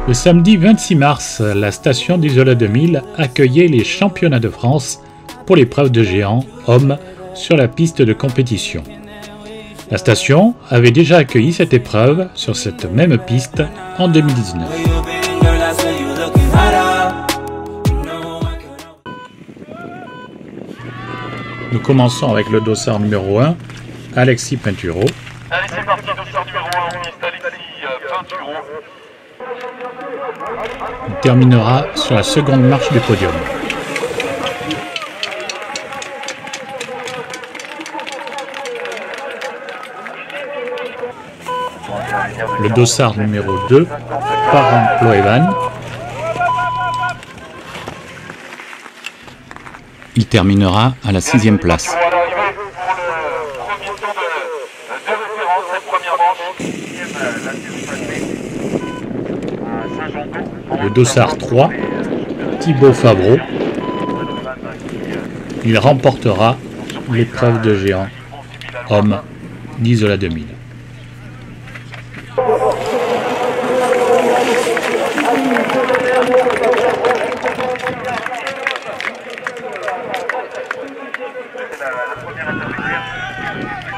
Le samedi 26 mars, la station d'Isola 2000 accueillait les championnats de France pour l'épreuve de géant hommes sur la piste de compétition. La station avait déjà accueilli cette épreuve sur cette même piste en 2019. Nous commençons avec le dossard numéro 1, Alexis Pinturo. Allez, c'est parti, dossard numéro 1, piste Alexis Pinturo. Il terminera sur la seconde marche du podium. Le dossard numéro 2, Parent Loevan. Il terminera à la 6e place. Le dossard 3, Thibaut Fabreau. Il remportera l'épreuve de géant homme d'Isola 2000.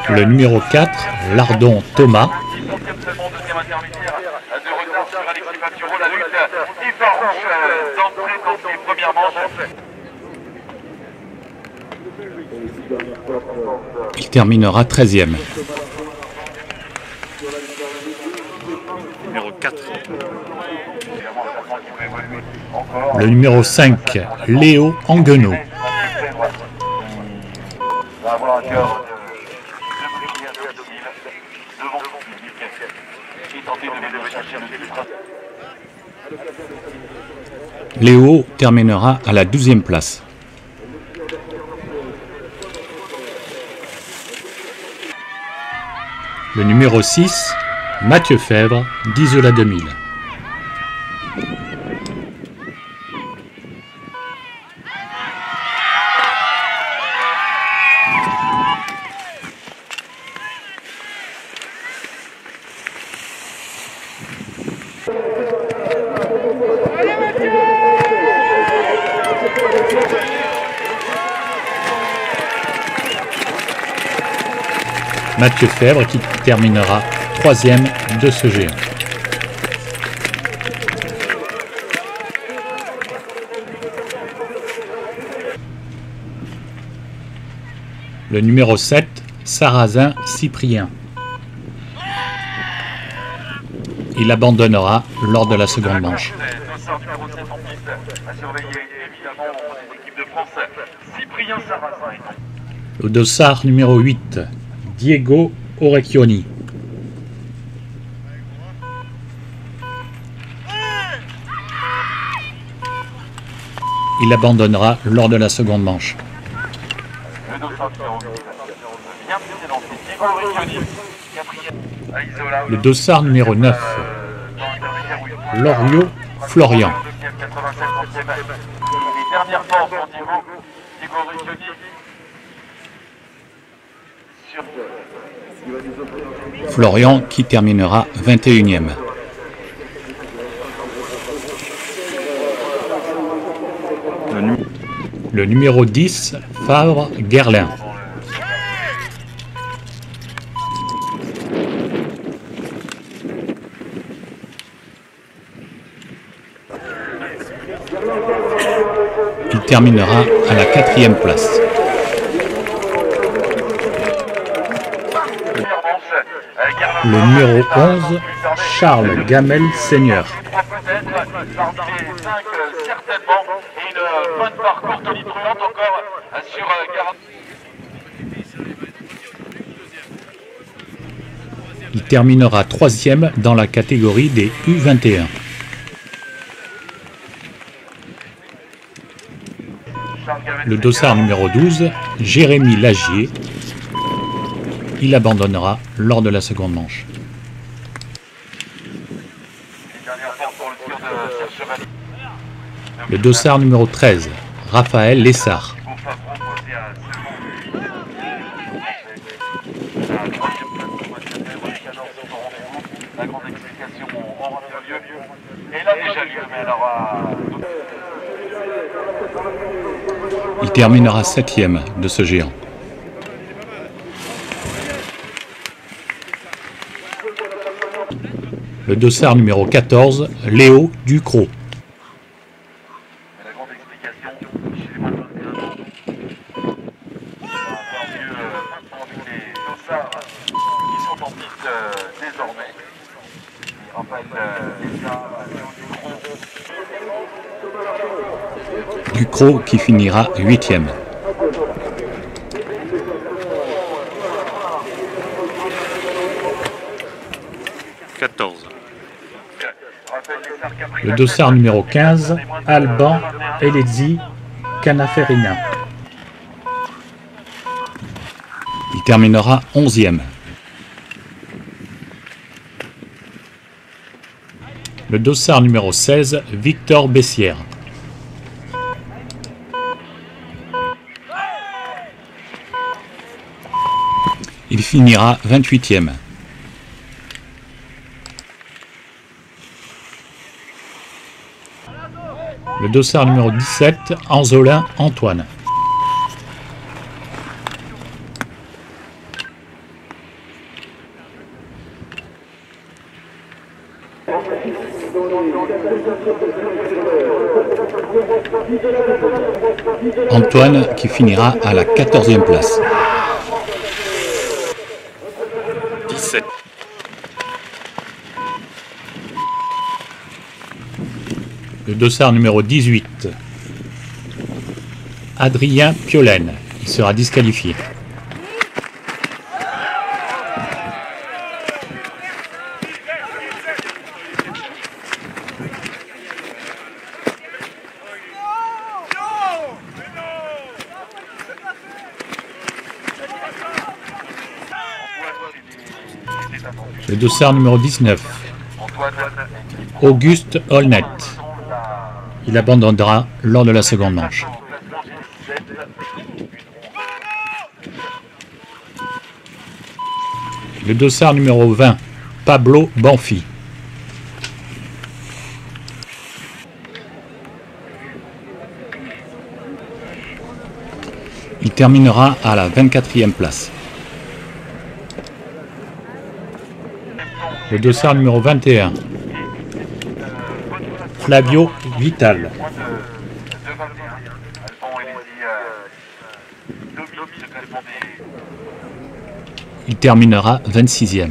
Le numéro 4, Lardon Thomas. Il terminera 13e. Numéro 4. Le numéro 5, Léo Anguenot. Léo terminera à la 12e place. Le numéro 6, Mathieu Fèvre d'Isola 2000. Mathieu Fèvre qui terminera 3e de ce géant. Le numéro 7, Sarrazin Cyprien. Il abandonnera lors de la seconde manche. Le dossard numéro 8, Diego Orecchioni. Il abandonnera lors de la seconde manche. Le dossard numéro 9, Loriot Florian. Florian qui terminera 21e. Le numéro 10, Favre Guerlain. Il terminera à la 4e place. Le numéro 11, Charles Gamel Seigneur. Il terminera 3e dans la catégorie des U21. Le dossard numéro 12, Jérémy Lagier. Il abandonnera lors de la seconde manche. Le dossard numéro 13, Raphaël Lessard. La grande explication en lieu. Et là déjà lieu, mais alors Il terminera 7e de ce géant. Le dossard numéro 14, Léo Ducrot. la grande explication chez les moins de 21 ans. On va avoir mieux avec les dossards qui sont en piste désormais. Et Raphaël Lézard, Léo Ducrot qui finira 8e. Le dossard numéro 15, Alban Elezi Canaferina. Il terminera 11e. Le dossard numéro 16, Victor Bessières. Il finira 28e. Le dossard numéro 17, Anzolin Antoine. Antoine qui finira à la 14e place. 17. Le dossard numéro 18, Adrien Piolaine. Il sera disqualifié. Le dossard numéro 19, Auguste Holnet. Il abandonnera lors de la seconde manche. Le dossard numéro 20, Pablo Banfi. Il terminera à la 24e place. Le dossard numéro 21, Flavio Vital. Il terminera 26e.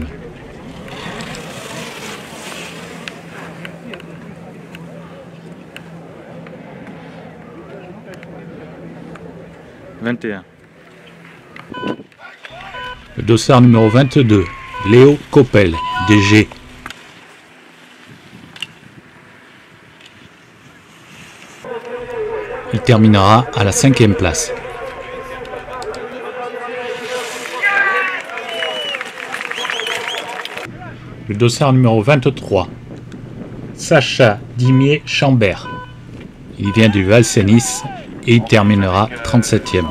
Le dossard numéro 22, Léo Coppel, DG. Il terminera à la 5e place. Le dossard numéro 23, Sacha Dimier-Chambert. Il vient du Val-Cenis et il terminera 37e.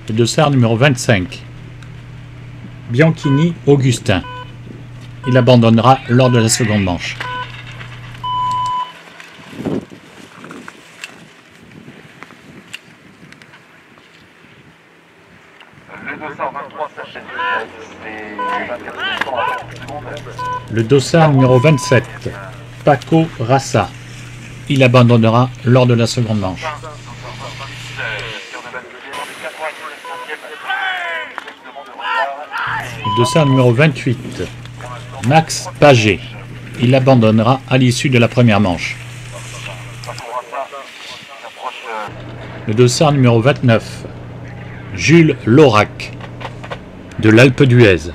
Le dossard numéro 25, Bianchini Augustin. Il abandonnera lors de la seconde manche. Le dossard numéro 27, Paco Rassa. Il abandonnera lors de la seconde manche. Le dossard numéro 28, Max Paget. Il abandonnera à l'issue de la première manche. Le dossard numéro 29, Jules Laurac, de l'Alpe d'Huez.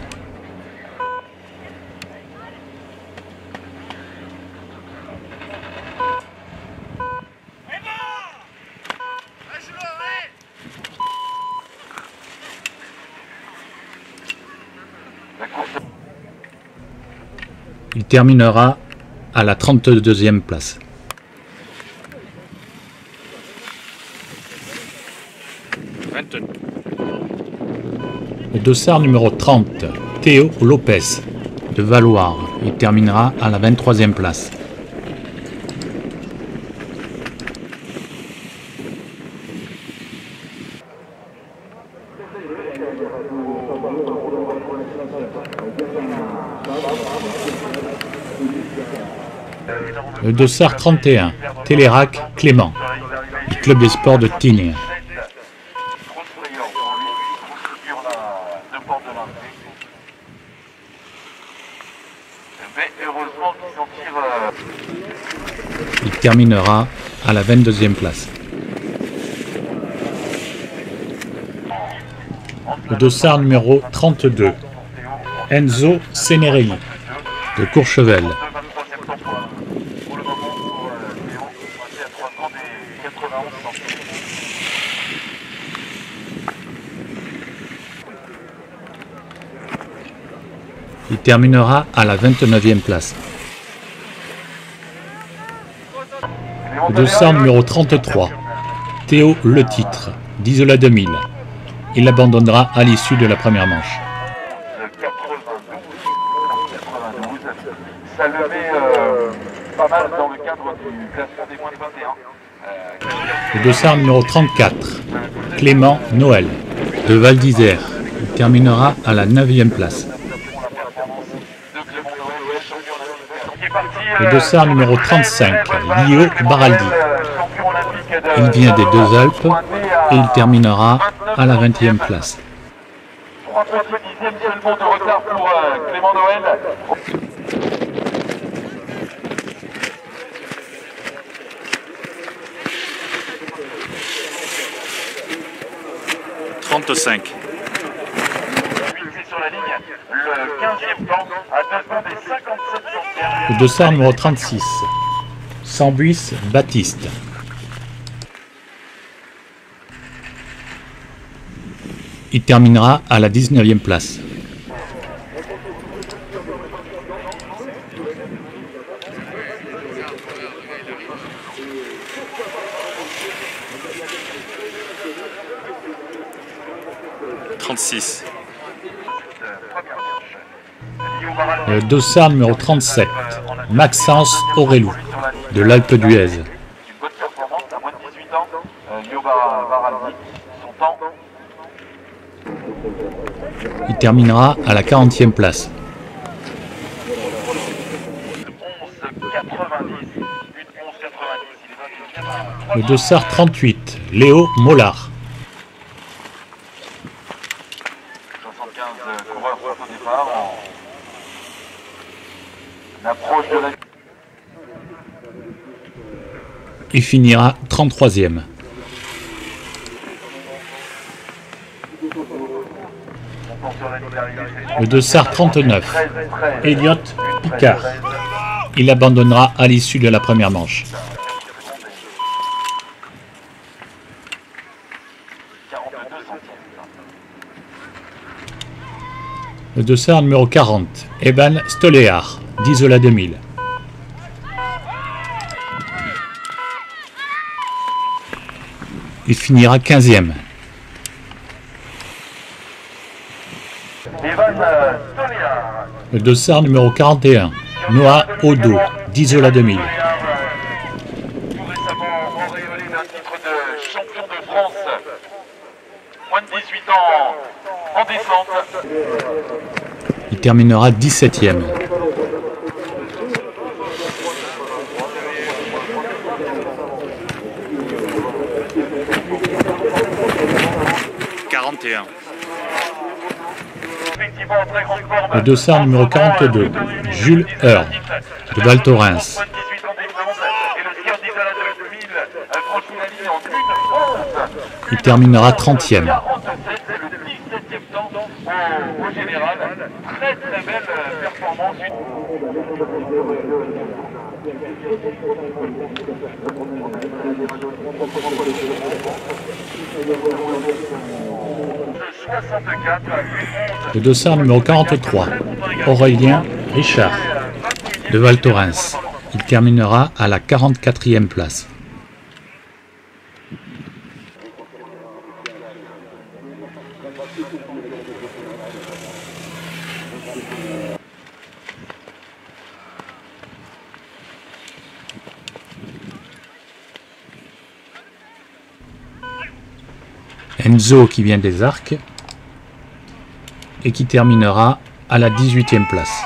Il terminera à la 32e place. 22. Le dossard numéro 30, Théo Lopez, de Valloire. Il terminera à la 23e place. Le dossard 31, Télérac Clément, du club des sports de Tignes. Il terminera à la 22e place. Le dossard numéro 32, Enzo Cenerelli, de Courchevel. Il terminera à la 29e place. Le dossard numéro 33, Théo Le Titre, d'Isola 2000. Il abandonnera à l'issue de la première manche. Ça le met pas mal dans le cadre du classement des moins de 21. Le dossard numéro 34, Clément Noël, de Val d'Isère. Il terminera à la 9e place. Le dossard numéro 35, Lio Baraldi. Il vient des Deux-Alpes et il terminera à la 20e place. 3 dixièmes seulement de retard pour Clément Noël. 35. Sur la ligne, le 15e temps à 2 secondes et 57 centièmes. Le dossard numéro 36, Sambuis Baptiste. Il terminera à la 19e place. Le dossard numéro 37, Maxence Aurélou, de l'Alpe d'Huez. Une bonne performance à moins de 18 ans. Lio Baraldi, son temps. Il terminera à la 40e place. 11,90. Le dossard 38, Léo Mollard. 75 coureurs sont au départ. On approche de la... Il finira 33e. Le dossard 39, Elliot Picard. Il abandonnera à l'issue de la première manche. Le dossard numéro 40, Eban Stoléar, d'Isola 2000. Il finira 15e. Le dossard numéro 41, Noah Odo, d'Isola 2000. Tout récemment auréolé d'un titre de champion de France. Moins de 18 ans en descente. Il terminera 17e. Le dossard numéro 42, Jules Heard, de Val Thorens. Il terminera 30e. Au général, très belle performance. Le dossard numéro 43, Aurélien Richard, de Val Thorens. Il terminera à la 44e place. Enzo qui vient des Arcs et qui terminera à la 18e place.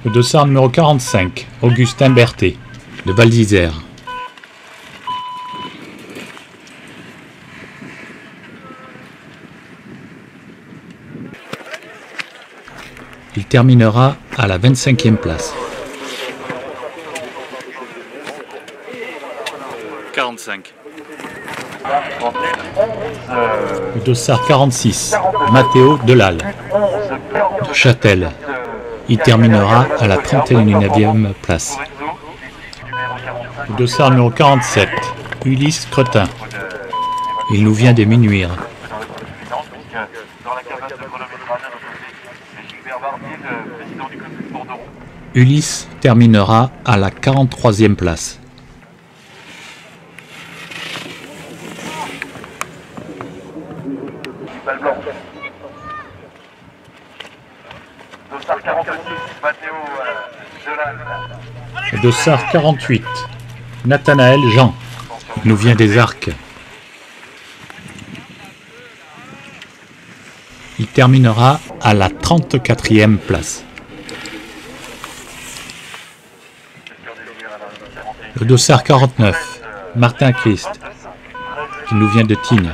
Le dossard numéro 45, Augustin Berthet, de Val d'Isère. Il terminera à la 25e place. 45. Le dossard 46, Matteo Delal, de Châtel. Il terminera à la 31e place. Le dossard numéro 47, Ulysse Cretin. Il nous vient de Minuire. Ulysse terminera à la 43e place. Le dossard 48, Nathanaël Jean, nous vient des Arcs. Il terminera à la 34e place. Le dossard 49, Martin Christ, qui nous vient de Tignes.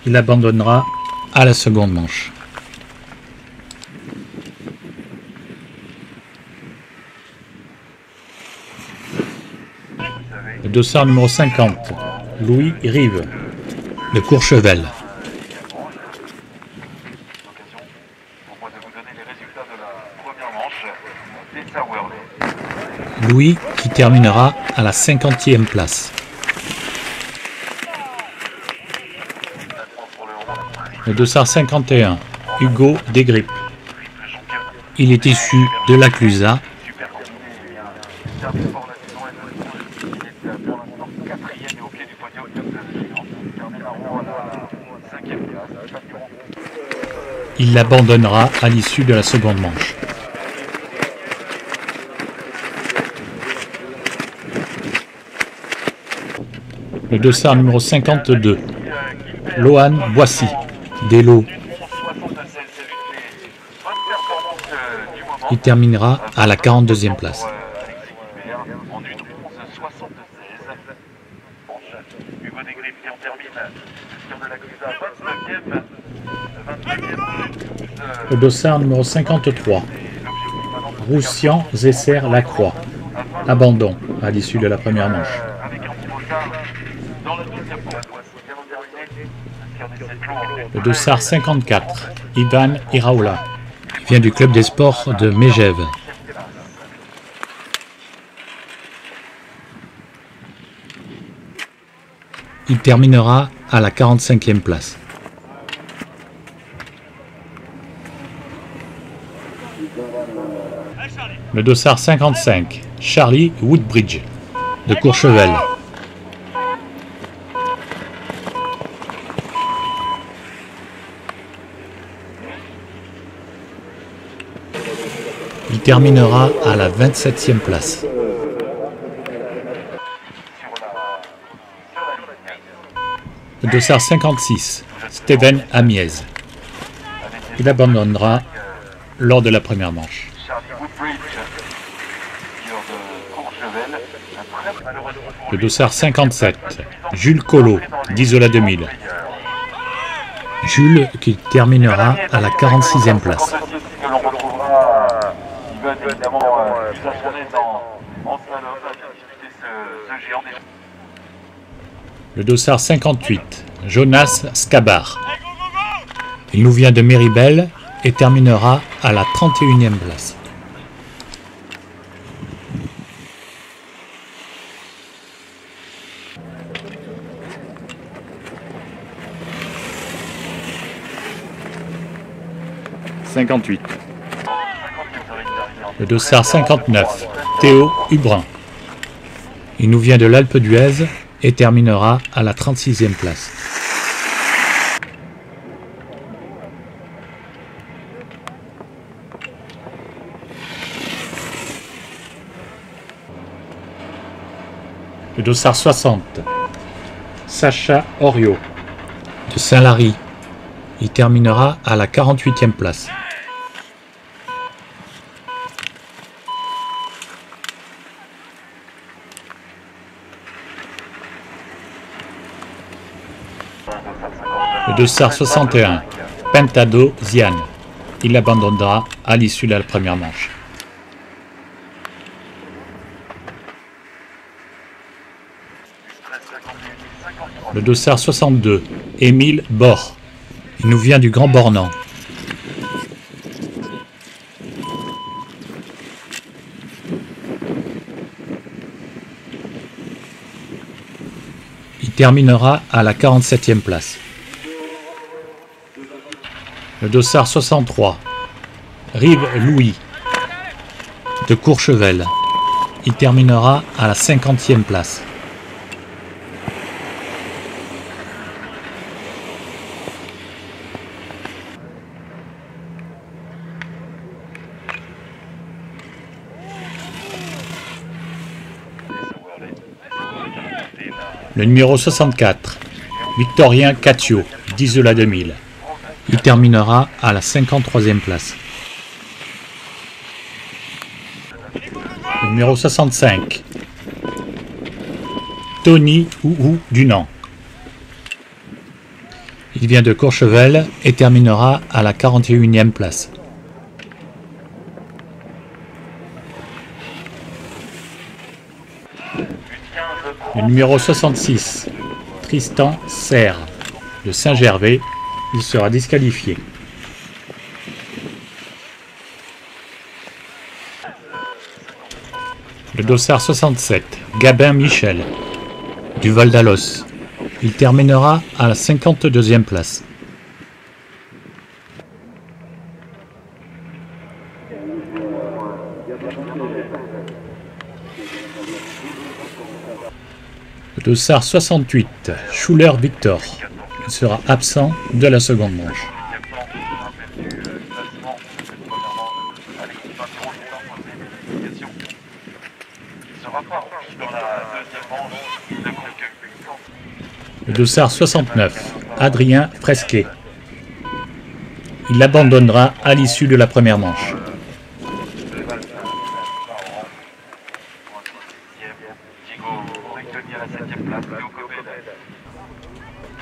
Il abandonnera à la seconde manche. Le dossard numéro 50, Louis Rive, de Courchevel. Louis qui terminera à la 50e place. Le dossard 51, Hugo Desgrippes. Il est issu de la Clusaz. Il l'abandonnera à l'issue de la seconde manche. Le dossard numéro 52, Lohan Boissy, d'Elo. Il terminera à la 42e place. Le dossard numéro 53, Roussian Zesser Lacroix, abandon à l'issue de la première manche. Le dossard 54, Ivan Iraola, vient du club des sports de Megève. Il terminera à la 45e place. Le dossard 55, Charlie Woodbridge, de Courchevel. Il terminera à la 27e place. Le dossard 56, Steven Amiez. Il abandonnera lors de la première manche. Le dossard 57, Jules Collot, d'Isola 2000. Jules qui terminera à la 46e place. Le dossard 58, Jonas Scabar. Il nous vient de Méribel et terminera à la 31e place. Le dossard 59, Théo Hubrin, Il nous vient de l'Alpe d'Huez et terminera à la 36e place. Le dossard 60, Sacha Oriot, de Saint-Lary. Il terminera à la 48e place. Le dossard 61, Pentado Ziane. Il abandonnera à l'issue de la première manche. Le dossard 62, Émile Bord. Il nous vient du Grand Bornand. Il terminera à la 47e place. Le dossard 63, Rive Louis, de Courchevel. Il terminera à la 50e place. Le numéro 64, Victorien Catio, d'Isola 2000. Il terminera à la 53e place. Le numéro 65, Tony Ouhou Dunant. Il vient de Courchevel et terminera à la 41e place. Le numéro 66, Tristan Serre, de Saint-Gervais. Il sera disqualifié. Le dossard 67, Gabin Michel, du Val d'Alos. Il terminera à la 52e place. Le dossard 68, Schuller Victor. Il sera absent de la seconde manche. Le dossard 69, Adrien Fresquet. Il abandonnera à l'issue de la première manche.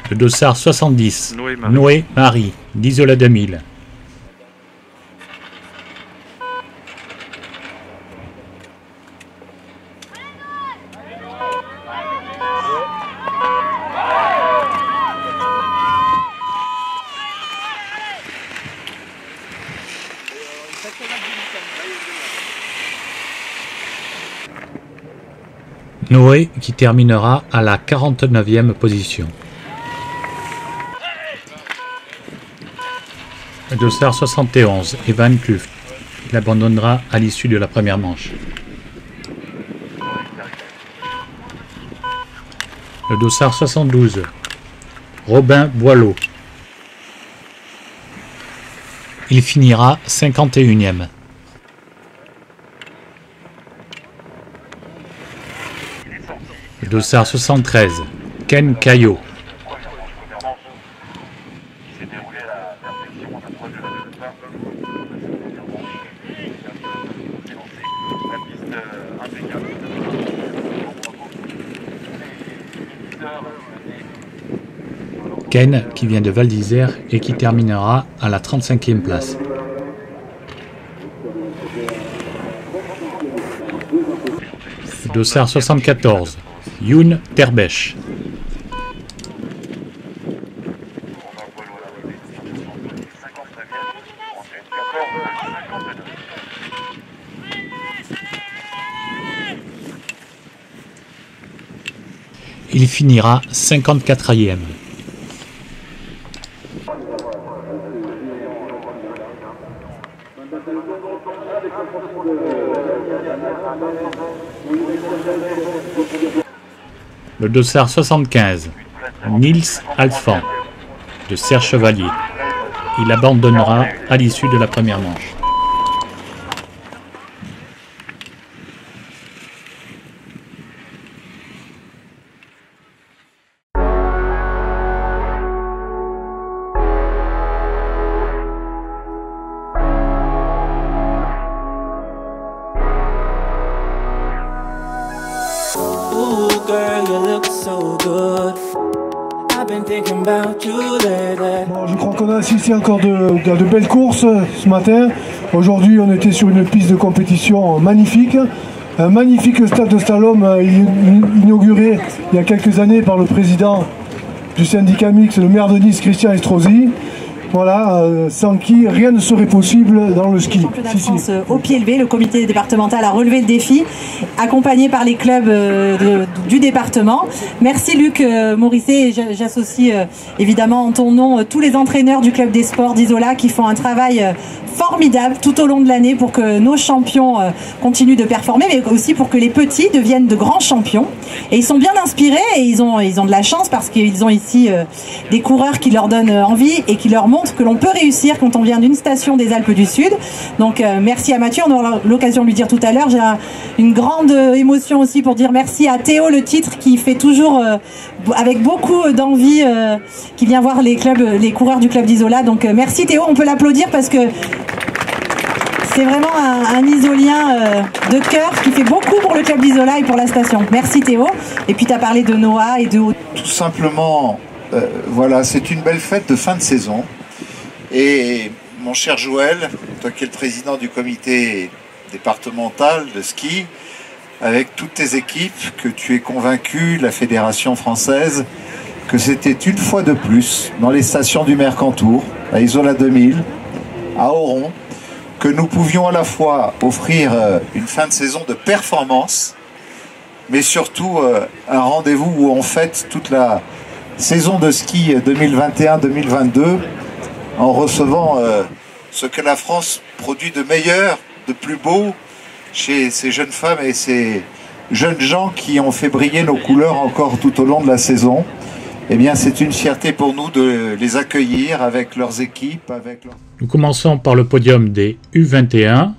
Le dossard 70, Noé Marie, d'Isola 2000. Noé qui terminera à la 49e position. Le dossard 71, Evan Kluft. Il abandonnera à l'issue de la première manche. Le dossard 72, Robin Boileau. Il finira 51e. Le dossard 73, Ken Caillot. Ken qui vient de Val d'Isère et qui terminera à la 35e place. Le dossard 74, Youn Terbesh. Il finira 54e. Le dossard 75, Nils Alphand, de Serre Chevalier. Il abandonnera à l'issue de la première manche. Bon, je crois qu'on a assisté encore de belles courses ce matin. Aujourd'hui, on était sur une piste de compétition magnifique. Un magnifique stade de slalom inauguré il y a quelques années par le président du syndicat mixte, le maire de Nice, Christian Estrosi. Voilà, sans qui rien ne serait possible dans le ski. Le championnat de France au pied levé, le comité départemental a relevé le défi, accompagné par les clubs du département. Merci Luc Morisset, et j'associe évidemment en ton nom tous les entraîneurs du club des sports d'Isola qui font un travail formidable tout au long de l'année pour que nos champions continuent de performer, mais aussi pour que les petits deviennent de grands champions. Et ils sont bien inspirés et ils ont de la chance parce qu'ils ont ici des coureurs qui leur donnent envie et qui leur montrent que l'on peut réussir quand on vient d'une station des Alpes du Sud. Donc merci à Mathieu, on aura l'occasion de lui dire tout à l'heure. J'ai une grande émotion aussi pour dire merci à Théo, le titre, qui fait toujours avec beaucoup d'envie, qui vient voir les coureurs du club d'Isola. Donc merci Théo, on peut l'applaudir parce que c'est vraiment un Isolien de cœur qui fait beaucoup pour le club d'Isola et pour la station. Merci Théo. Et puis tu as parlé de Noah et de... Tout simplement, voilà, c'est une belle fête de fin de saison. Et mon cher Joël, toi qui es le président du comité départemental de ski, avec toutes tes équipes, que tu es convaincu, la Fédération française, que c'était une fois de plus dans les stations du Mercantour, à Isola 2000, à Oron, que nous pouvions à la fois offrir une fin de saison de performance, mais surtout un rendez-vous où on fête toute la saison de ski 2021-2022 en recevant ce que la France produit de meilleur, de plus beau chez ces jeunes femmes et ces jeunes gens qui ont fait briller nos couleurs encore tout au long de la saison. Eh bien, c'est une fierté pour nous de les accueillir avec leurs équipes. Nous commençons par le podium des U21.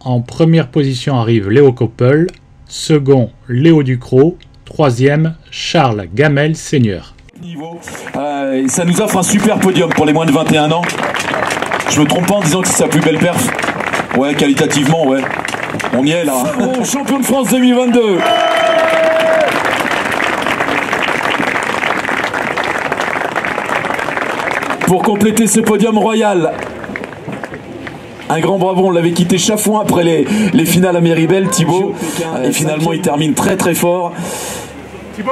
En première position arrive Léo Koppel, second Léo Ducrot, troisième Charles Gamel Seigneur. Ça nous offre un super podium pour les moins de 21 ans. Je me trompe pas en disant que c'est sa plus belle perf. Ouais, qualitativement, ouais. On y est là. Champion de France 2022. Pour compléter ce podium royal, un grand bravo, on l'avait quitté chafouin après les finales à Méribel, Thibaut. Et finalement, il termine très très fort.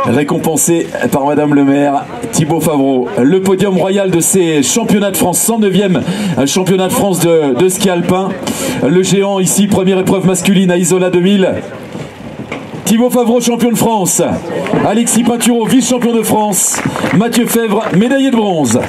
Récompensé par Madame le maire, Thibaut Favreau. Le podium royal de ces championnats de France, 109e championnat de France de ski alpin. Le géant ici, première épreuve masculine à Isola 2000. Thibaut Favreau, champion de France. Alexis Pinturo, vice-champion de France. Mathieu Fèvre, médaillé de bronze.